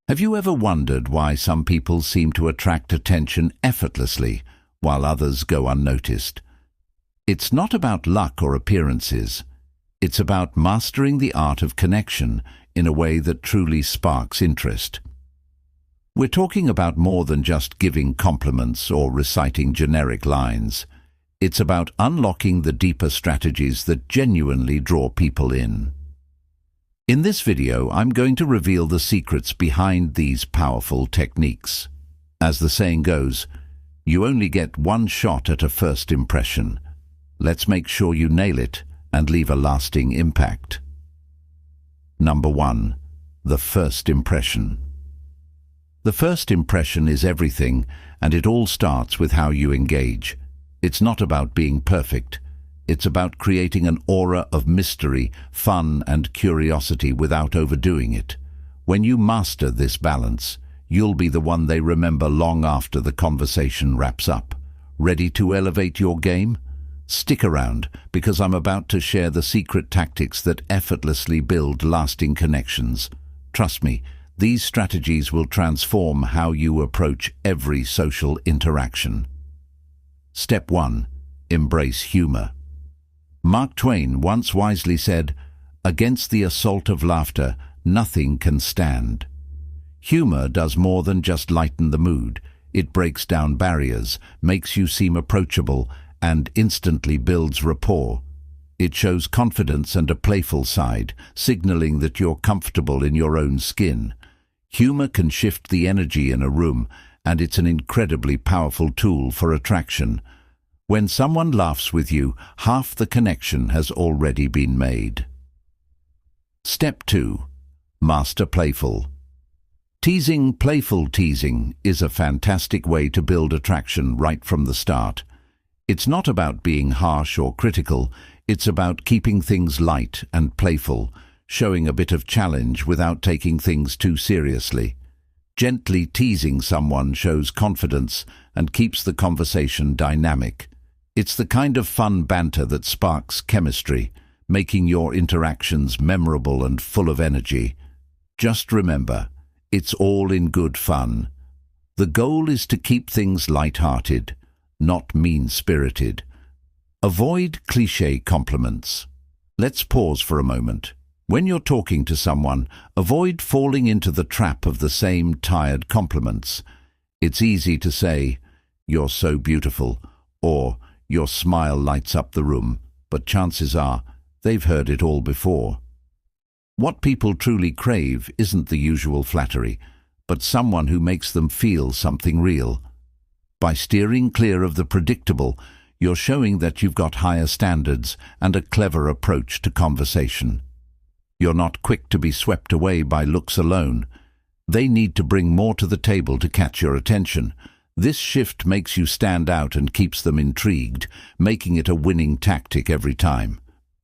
Have you ever wondered why some people seem to attract attention effortlessly while others go unnoticed? It's not about luck or appearances. It's about mastering the art of connection in a way that truly sparks interest. We're talking about more than just giving compliments or reciting generic lines. It's about unlocking the deeper strategies that genuinely draw people in. In this video, I'm going to reveal the secrets behind these powerful techniques. As the saying goes, you only get one shot at a first impression. Let's make sure you nail it and leave a lasting impact. Number 1. The first impression. The first impression is everything, and it all starts with how you engage. It's not about being perfect. It's about creating an aura of mystery, fun, and curiosity without overdoing it. When you master this balance, you'll be the one they remember long after the conversation wraps up. Ready to elevate your game? Stick around, because I'm about to share the secret tactics that effortlessly build lasting connections. Trust me, these strategies will transform how you approach every social interaction. Step 1. Embrace humor. Mark Twain once wisely said, "Against the assault of laughter, nothing can stand." Humor does more than just lighten the mood. It breaks down barriers, makes you seem approachable, and instantly builds rapport. It shows confidence and a playful side, signaling that you're comfortable in your own skin. Humor can shift the energy in a room, and it's an incredibly powerful tool for attraction. When someone laughs with you, half the connection has already been made. Step 2. Master playful. Playful teasing is a fantastic way to build attraction right from the start. It's not about being harsh or critical, it's about keeping things light and playful, showing a bit of challenge without taking things too seriously. Gently teasing someone shows confidence and keeps the conversation dynamic. It's the kind of fun banter that sparks chemistry, making your interactions memorable and full of energy. Just remember, it's all in good fun. The goal is to keep things light-hearted, not mean-spirited. Avoid cliché compliments. Let's pause for a moment. When you're talking to someone, avoid falling into the trap of the same tired compliments. It's easy to say, "You're so beautiful," or "Your smile lights up the room," but chances are they've heard it all before. What people truly crave isn't the usual flattery, but someone who makes them feel something real. By steering clear of the predictable, you're showing that you've got higher standards and a clever approach to conversation. You're not quick to be swept away by looks alone. They need to bring more to the table to catch your attention. This shift makes you stand out and keeps them intrigued, making it a winning tactic every time.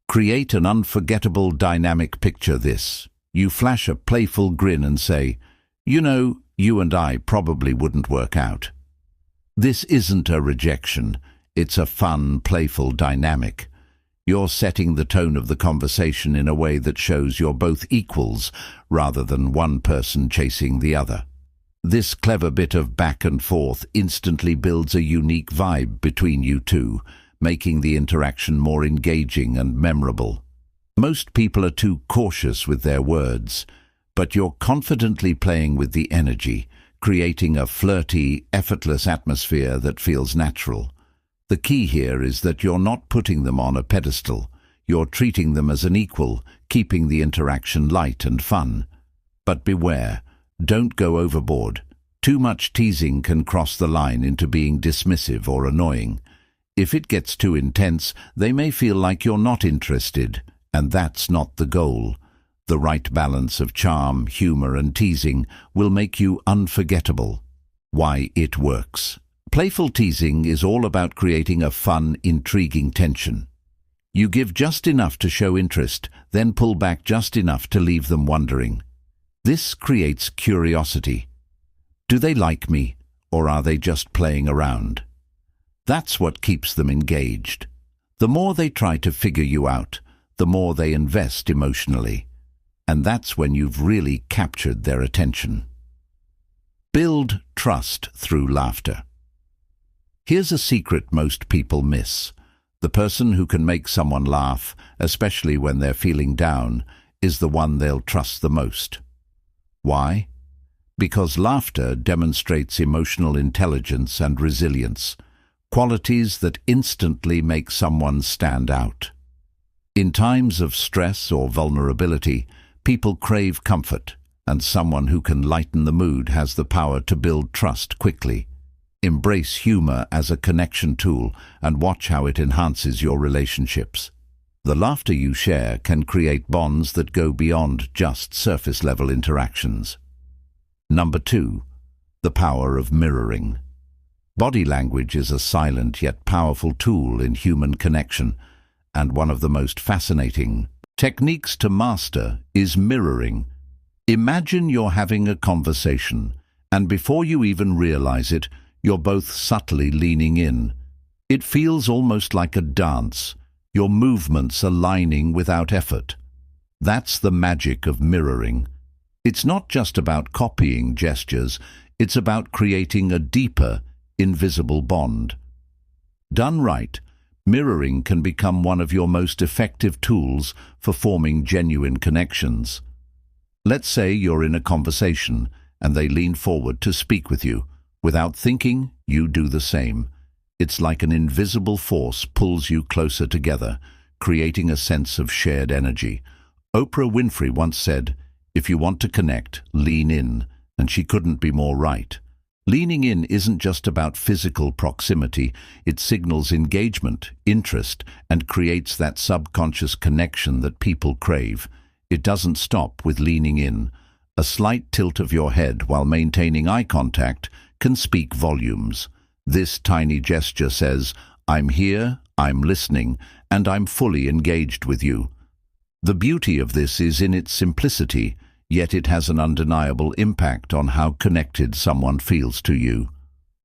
Create an unforgettable dynamic. Picture this. You flash a playful grin and say, "You know, you and I probably wouldn't work out." This isn't a rejection. It's a fun, playful dynamic. You're setting the tone of the conversation in a way that shows you're both equals rather than one person chasing the other. This clever bit of back and forth instantly builds a unique vibe between you two, making the interaction more engaging and memorable. Most people are too cautious with their words, but you're confidently playing with the energy, creating a flirty, effortless atmosphere that feels natural. The key here is that you're not putting them on a pedestal. You're treating them as an equal, keeping the interaction light and fun. But beware. Don't go overboard. Too much teasing can cross the line into being dismissive or annoying. If it gets too intense, they may feel like you're not interested, and that's not the goal. The right balance of charm, humor, and teasing will make you unforgettable. Why it works. Playful teasing is all about creating a fun, intriguing tension. You give just enough to show interest, then pull back just enough to leave them wondering. This creates curiosity. Do they like me, or are they just playing around? That's what keeps them engaged. The more they try to figure you out, the more they invest emotionally. And that's when you've really captured their attention. Build trust through laughter. Here's a secret most people miss. The person who can make someone laugh, especially when they're feeling down, is the one they'll trust the most. Why? Because laughter demonstrates emotional intelligence and resilience, qualities that instantly make someone stand out. In times of stress or vulnerability, people crave comfort, and someone who can lighten the mood has the power to build trust quickly. Embrace humor as a connection tool and watch how it enhances your relationships. The laughter you share can create bonds that go beyond just surface-level interactions. Number 2. The power of mirroring. Body language is a silent yet powerful tool in human connection, and one of the most fascinating techniques to master is mirroring. Imagine you're having a conversation, and before you even realize it, you're both subtly leaning in. It feels almost like a dance, your movements aligning without effort. That's the magic of mirroring. It's not just about copying gestures, it's about creating a deeper, invisible bond. Done right, mirroring can become one of your most effective tools for forming genuine connections. Let's say you're in a conversation and they lean forward to speak with you. Without thinking, you do the same. It's like an invisible force pulls you closer together, creating a sense of shared energy. Oprah Winfrey once said, "If you want to connect, lean in," and she couldn't be more right. Leaning in isn't just about physical proximity, it signals engagement, interest, and creates that subconscious connection that people crave. It doesn't stop with leaning in. A slight tilt of your head while maintaining eye contact can speak volumes. This tiny gesture says, "I'm here, I'm listening, and I'm fully engaged with you." The beauty of this is in its simplicity, yet it has an undeniable impact on how connected someone feels to you.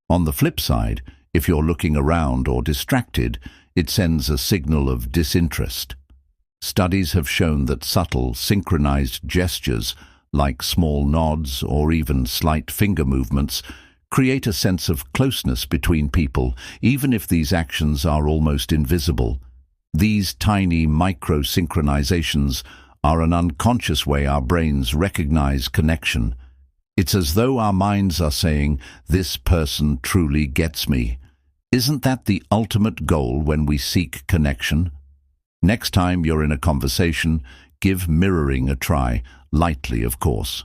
On the flip side, if you're looking around or distracted, it sends a signal of disinterest. Studies have shown that subtle, synchronized gestures, like small nods or even slight finger movements, create a sense of closeness between people, even if these actions are almost invisible. These tiny micro-synchronizations are an unconscious way our brains recognize connection. It's as though our minds are saying, "This person truly gets me." Isn't that the ultimate goal when we seek connection? Next time you're in a conversation, give mirroring a try, lightly of course.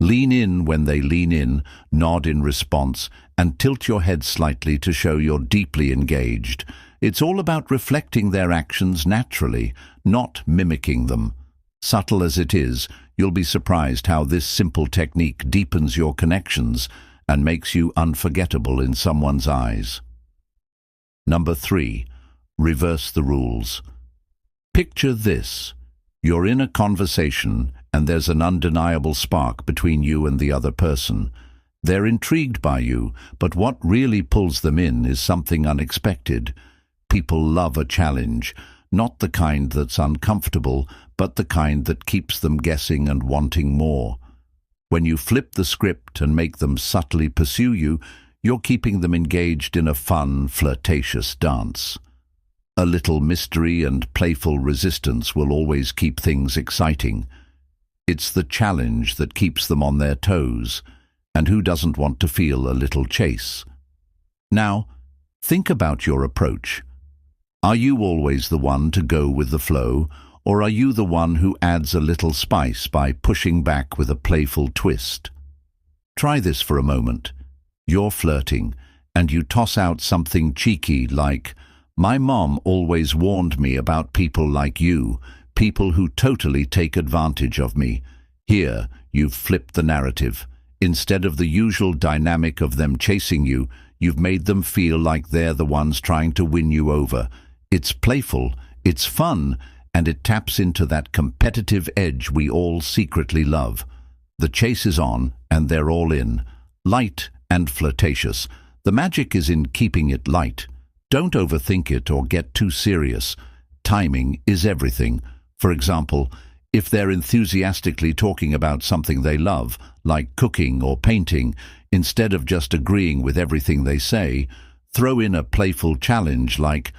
Lean in when they lean in, nod in response, and tilt your head slightly to show you're deeply engaged. It's all about reflecting their actions naturally, not mimicking them. Subtle as it is, you'll be surprised how this simple technique deepens your connections and makes you unforgettable in someone's eyes. Number 3. Reverse the rules. Picture this. You're in a conversation and there's an undeniable spark between you and the other person. They're intrigued by you, but what really pulls them in is something unexpected. People love a challenge, not the kind that's uncomfortable, but the kind that keeps them guessing and wanting more. When you flip the script and make them subtly pursue you, you're keeping them engaged in a fun, flirtatious dance. A little mystery and playful resistance will always keep things exciting. It's the challenge that keeps them on their toes, and who doesn't want to feel a little chase? Now, think about your approach. Are you always the one to go with the flow, or are you the one who adds a little spice by pushing back with a playful twist? Try this for a moment. You're flirting, and you toss out something cheeky like, "My mom always warned me about people like you, people who totally take advantage of me." Here, you've flipped the narrative. Instead of the usual dynamic of them chasing you, you've made them feel like they're the ones trying to win you over. It's playful, it's fun, and it taps into that competitive edge we all secretly love. The chase is on, and they're all in. Light and flirtatious. The magic is in keeping it light. Don't overthink it or get too serious. Timing is everything. For example, If they're enthusiastically talking about something they love, like cooking or painting, instead of just agreeing with everything they say, throw in a playful challenge like,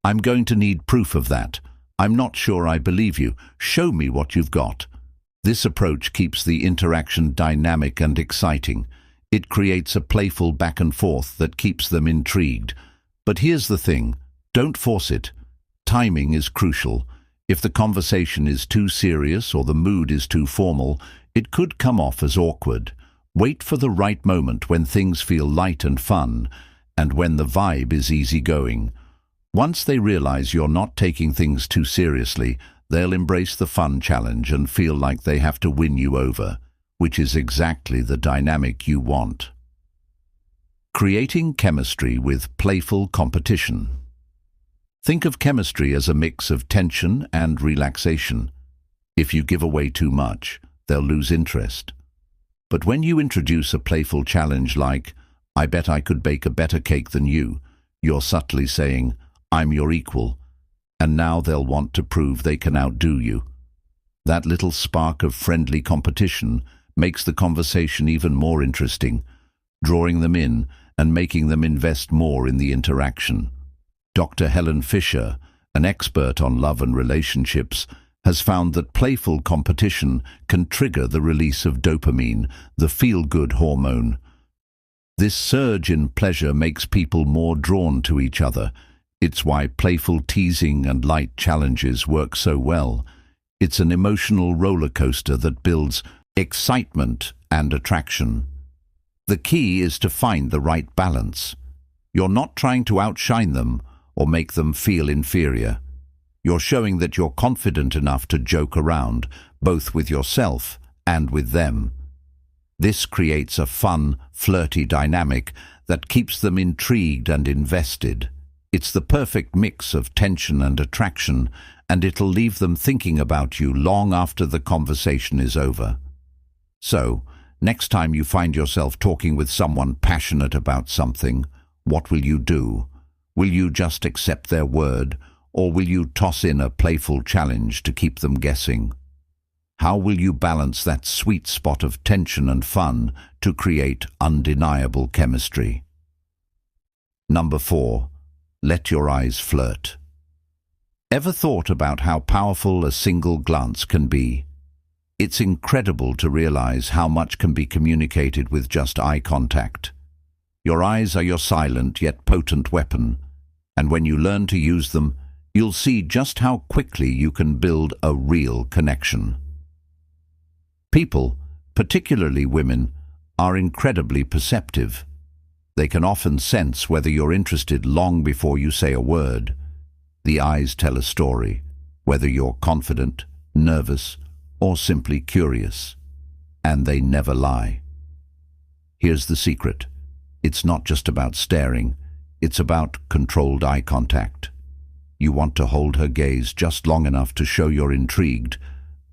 "I'm going to need proof of that. I'm not sure I believe you. Show me what you've got." This approach keeps the interaction dynamic and exciting. It creates a playful back and forth that keeps them intrigued. But here's the thing, don't force it. Timing is crucial. If the conversation is too serious or the mood is too formal, it could come off as awkward. Wait for the right moment when things feel light and fun, and when the vibe is easygoing. Once they realize you're not taking things too seriously, they'll embrace the fun challenge and feel like they have to win you over, which is exactly the dynamic you want. Creating chemistry with playful competition. Think of chemistry as a mix of tension and relaxation. If you give away too much, they'll lose interest. But when you introduce a playful challenge like, "I bet I could bake a better cake than you," you're subtly saying, "I'm your equal," and now they'll want to prove they can outdo you. That little spark of friendly competition makes the conversation even more interesting, drawing them in and making them invest more in the interaction. Dr. Helen Fisher, an expert on love and relationships, has found that playful competition can trigger the release of dopamine, the feel-good hormone. This surge in pleasure makes people more drawn to each other. It's why playful teasing and light challenges work so well. It's an emotional roller coaster that builds excitement and attraction. The key is to find the right balance. You're not trying to outshine them or make them feel inferior. You're showing that you're confident enough to joke around, both with yourself and with them. This creates a fun, flirty dynamic that keeps them intrigued and invested. It's the perfect mix of tension and attraction, and it'll leave them thinking about you long after the conversation is over. So, next time you find yourself talking with someone passionate about something, what will you do? Will you just accept their word, or will you toss in a playful challenge to keep them guessing? How will you balance that sweet spot of tension and fun to create undeniable chemistry? Number 4. Let your eyes flirt. Ever thought about how powerful a single glance can be? It's incredible to realize how much can be communicated with just eye contact. Your eyes are your silent yet potent weapon, and when you learn to use them, you'll see just how quickly you can build a real connection. People, particularly women, are incredibly perceptive. They can often sense whether you're interested long before you say a word. The eyes tell a story, whether you're confident, nervous, or simply curious, and they never lie. Here's the secret. It's not just about staring, it's about controlled eye contact. You want to hold her gaze just long enough to show you're intrigued,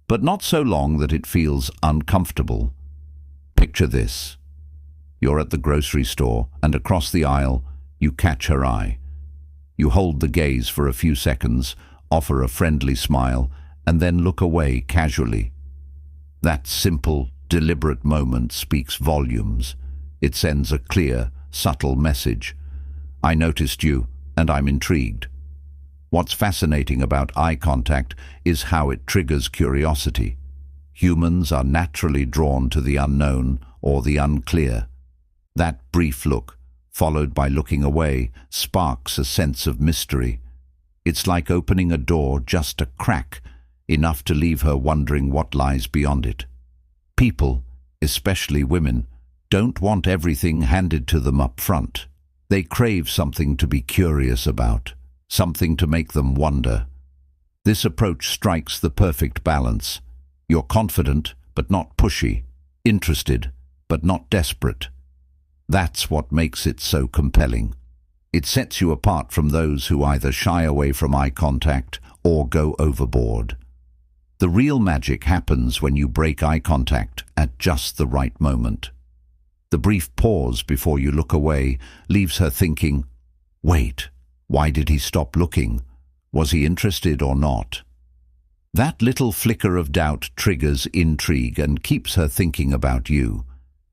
but not so long that it feels uncomfortable. Picture this. You're at the grocery store, and across the aisle, you catch her eye. You hold the gaze for a few seconds, offer a friendly smile, and then look away casually. That simple, deliberate moment speaks volumes. It sends a clear, subtle message. I noticed you, and I'm intrigued. What's fascinating about eye contact is how it triggers curiosity. Humans are naturally drawn to the unknown or the unclear. That brief look, followed by looking away, sparks a sense of mystery. It's like opening a door just a crack, enough to leave her wondering what lies beyond it. People, especially women, don't want everything handed to them up front. They crave something to be curious about, something to make them wonder. This approach strikes the perfect balance. You're confident, but not pushy, interested, but not desperate. That's what makes it so compelling. It sets you apart from those who either shy away from eye contact or go overboard. The real magic happens when you break eye contact at just the right moment. The brief pause before you look away leaves her thinking, "Wait, why did he stop looking? Was he interested or not?" That little flicker of doubt triggers intrigue and keeps her thinking about you.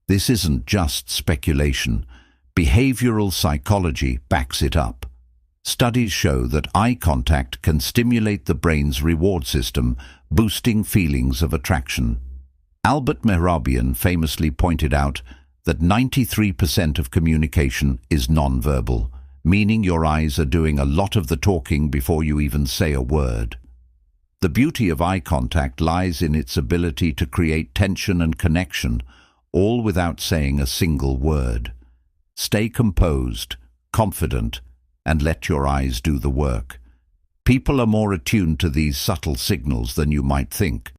This isn't just speculation. Behavioral psychology backs it up. Studies show that eye contact can stimulate the brain's reward system, boosting feelings of attraction. Albert Mehrabian famously pointed out that 93% of communication is nonverbal, meaning your eyes are doing a lot of the talking before you even say a word. The beauty of eye contact lies in its ability to create tension and connection, all without saying a single word. Stay composed, confident, and let your eyes do the work. People are more attuned to these subtle signals than you might think.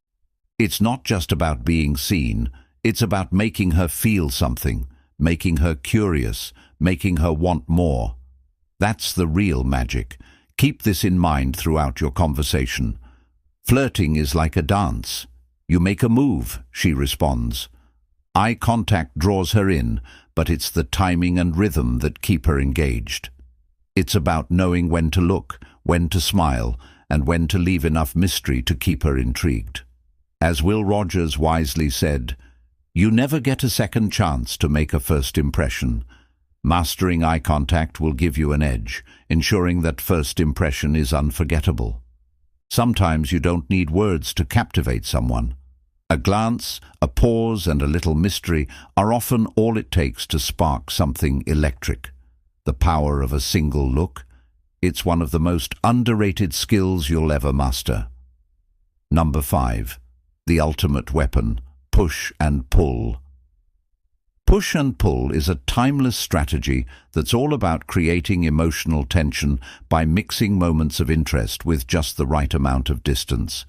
It's not just about being seen, it's about making her feel something, making her curious, making her want more. That's the real magic. Keep this in mind throughout your conversation. Flirting is like a dance. You make a move, she responds. Eye contact draws her in, but it's the timing and rhythm that keep her engaged. It's about knowing when to look, when to smile, and when to leave enough mystery to keep her intrigued. As Will Rogers wisely said, you never get a second chance to make a first impression. Mastering eye contact will give you an edge, ensuring that first impression is unforgettable. Sometimes you don't need words to captivate someone. A glance, a pause, and a little mystery are often all it takes to spark something electric. The power of a single look. It's one of the most underrated skills you'll ever master. Number 5. The ultimate weapon, push and pull. Push and pull is a timeless strategy that's all about creating emotional tension by mixing moments of interest with just the right amount of distance.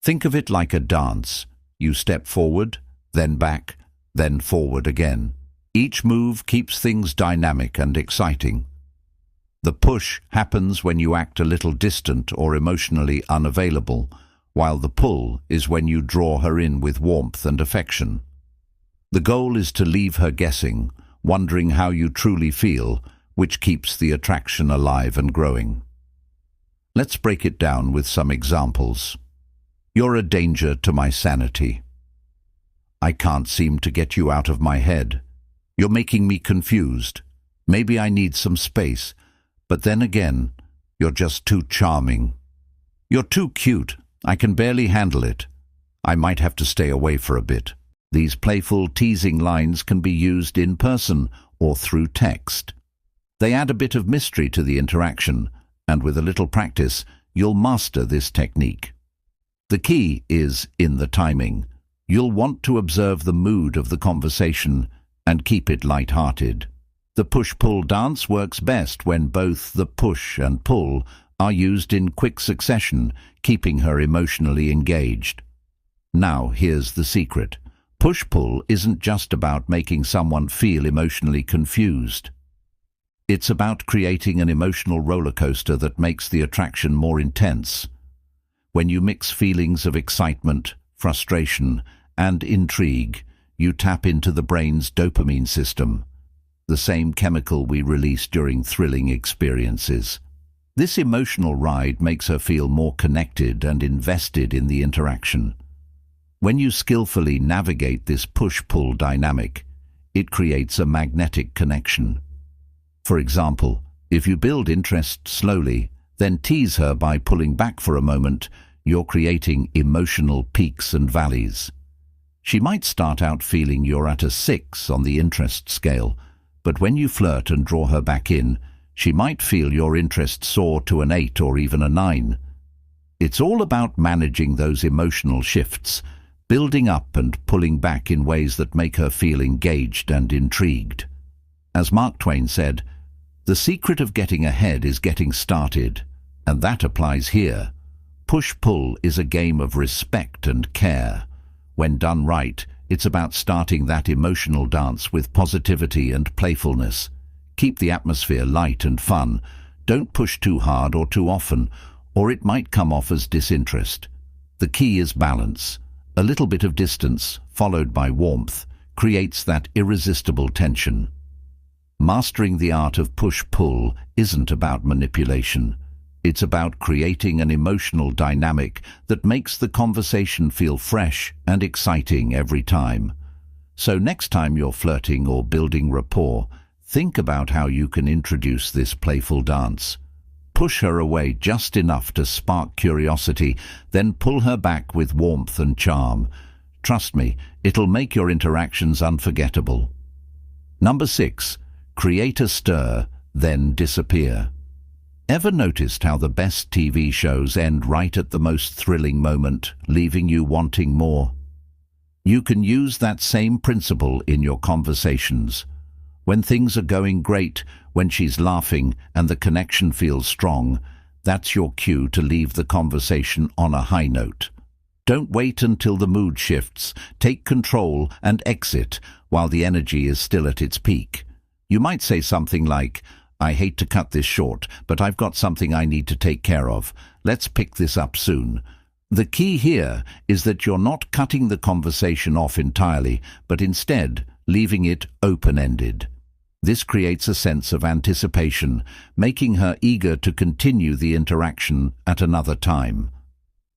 Think of it like a dance. You step forward, then back, then forward again. Each move keeps things dynamic and exciting. The push happens when you act a little distant or emotionally unavailable, while the pull is when you draw her in with warmth and affection. The goal is to leave her guessing, wondering how you truly feel, which keeps the attraction alive and growing. Let's break it down with some examples. You're a danger to my sanity. I can't seem to get you out of my head. You're making me confused. Maybe I need some space, but then again, you're just too charming. You're too cute. I can barely handle it. I might have to stay away for a bit. These playful, teasing lines can be used in person or through text. They add a bit of mystery to the interaction, and with a little practice, you'll master this technique. The key is in the timing. You'll want to observe the mood of the conversation and keep it light-hearted. The push-pull dance works best when both the push and pull are used in quick succession, keeping her emotionally engaged. Now, here's the secret. Push-pull isn't just about making someone feel emotionally confused. It's about creating an emotional roller coaster that makes the attraction more intense. When you mix feelings of excitement, frustration, and intrigue, you tap into the brain's dopamine system, the same chemical we release during thrilling experiences. This emotional ride makes her feel more connected and invested in the interaction. When you skillfully navigate this push-pull dynamic, it creates a magnetic connection. For example, if you build interest slowly, then tease her by pulling back for a moment, you're creating emotional peaks and valleys. She might start out feeling you're at a 6 on the interest scale, but when you flirt and draw her back in, she might feel your interest soar to an 8 or even a 9. It's all about managing those emotional shifts, building up and pulling back in ways that make her feel engaged and intrigued. As Mark Twain said, the secret of getting ahead is getting started, and that applies here. Push-pull is a game of respect and care. When done right, it's about starting that emotional dance with positivity and playfulness. Keep the atmosphere light and fun. Don't push too hard or too often, or it might come off as disinterest. The key is balance. A little bit of distance, followed by warmth, creates that irresistible tension. Mastering the art of push-pull isn't about manipulation. It's about creating an emotional dynamic that makes the conversation feel fresh and exciting every time. So next time you're flirting or building rapport, think about how you can introduce this playful dance. Push her away just enough to spark curiosity, then pull her back with warmth and charm. Trust me, it'll make your interactions unforgettable. Number 6. Create a stir, then disappear. Ever noticed how the best TV shows end right at the most thrilling moment, leaving you wanting more? You can use that same principle in your conversations. When things are going great, when she's laughing and the connection feels strong, that's your cue to leave the conversation on a high note. Don't wait until the mood shifts. Take control and exit while the energy is still at its peak. You might say something like, "I hate to cut this short, but I've got something I need to take care of. Let's pick this up soon." The key here is that you're not cutting the conversation off entirely, but instead leaving it open-ended. This creates a sense of anticipation, making her eager to continue the interaction at another time.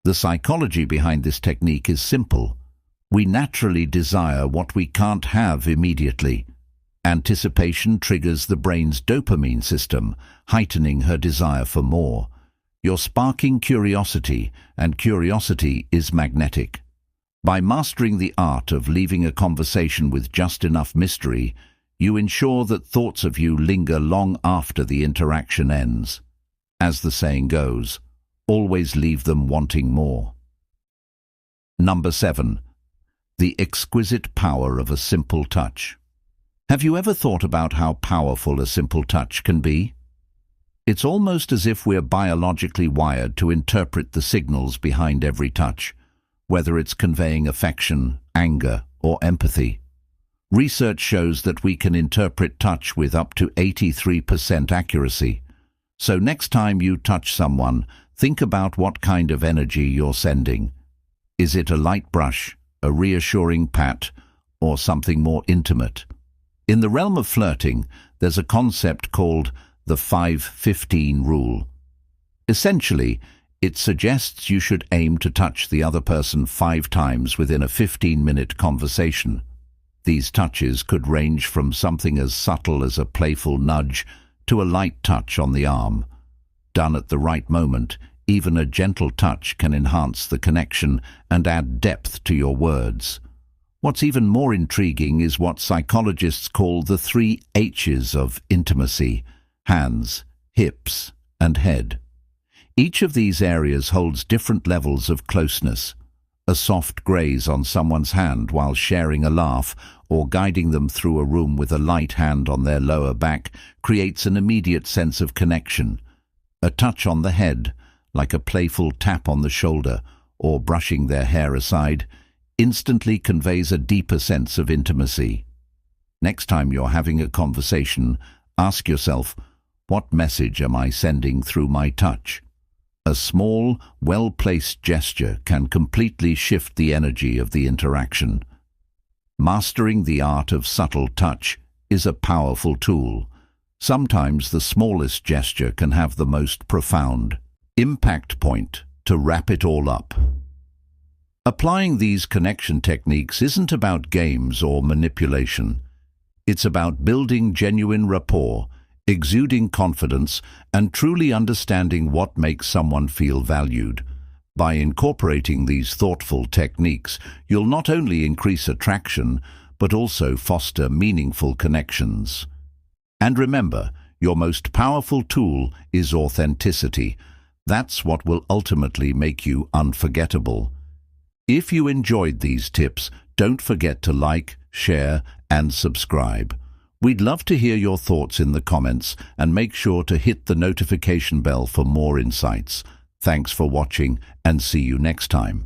The psychology behind this technique is simple. We naturally desire what we can't have immediately. Anticipation triggers the brain's dopamine system, heightening her desire for more. You're sparking curiosity, and curiosity is magnetic. By mastering the art of leaving a conversation with just enough mystery, you ensure that thoughts of you linger long after the interaction ends. As the saying goes, always leave them wanting more. Number 7. The exquisite power of a simple touch. Have you ever thought about how powerful a simple touch can be? It's almost as if we're biologically wired to interpret the signals behind every touch, whether it's conveying affection, anger, or empathy. Research shows that we can interpret touch with up to 83% accuracy. So next time you touch someone, think about what kind of energy you're sending. Is it a light brush, a reassuring pat, or something more intimate? In the realm of flirting, there's a concept called the 5-15 rule. Essentially, it suggests you should aim to touch the other person 5 times within a 15-minute conversation. These touches could range from something as subtle as a playful nudge to a light touch on the arm. Done at the right moment, even a gentle touch can enhance the connection and add depth to your words. What's even more intriguing is what psychologists call the 3 H's of intimacy: hands, hips, and head. Each of these areas holds different levels of closeness. A soft graze on someone's hand while sharing a laugh or guiding them through a room with a light hand on their lower back creates an immediate sense of connection. A touch on the head, like a playful tap on the shoulder or brushing their hair aside, instantly conveys a deeper sense of intimacy. Next time you're having a conversation, ask yourself, what message am I sending through my touch? A small, well-placed gesture can completely shift the energy of the interaction. Mastering the art of subtle touch is a powerful tool. Sometimes the smallest gesture can have the most profound impact point to wrap it all up. Applying these connection techniques isn't about games or manipulation. It's about building genuine rapport, exuding confidence, and truly understanding what makes someone feel valued. By incorporating these thoughtful techniques, you'll not only increase attraction, but also foster meaningful connections. And remember, your most powerful tool is authenticity. That's what will ultimately make you unforgettable. If you enjoyed these tips, don't forget to like, share, and subscribe. We'd love to hear your thoughts in the comments, and make sure to hit the notification bell for more insights. Thanks for watching, and see you next time.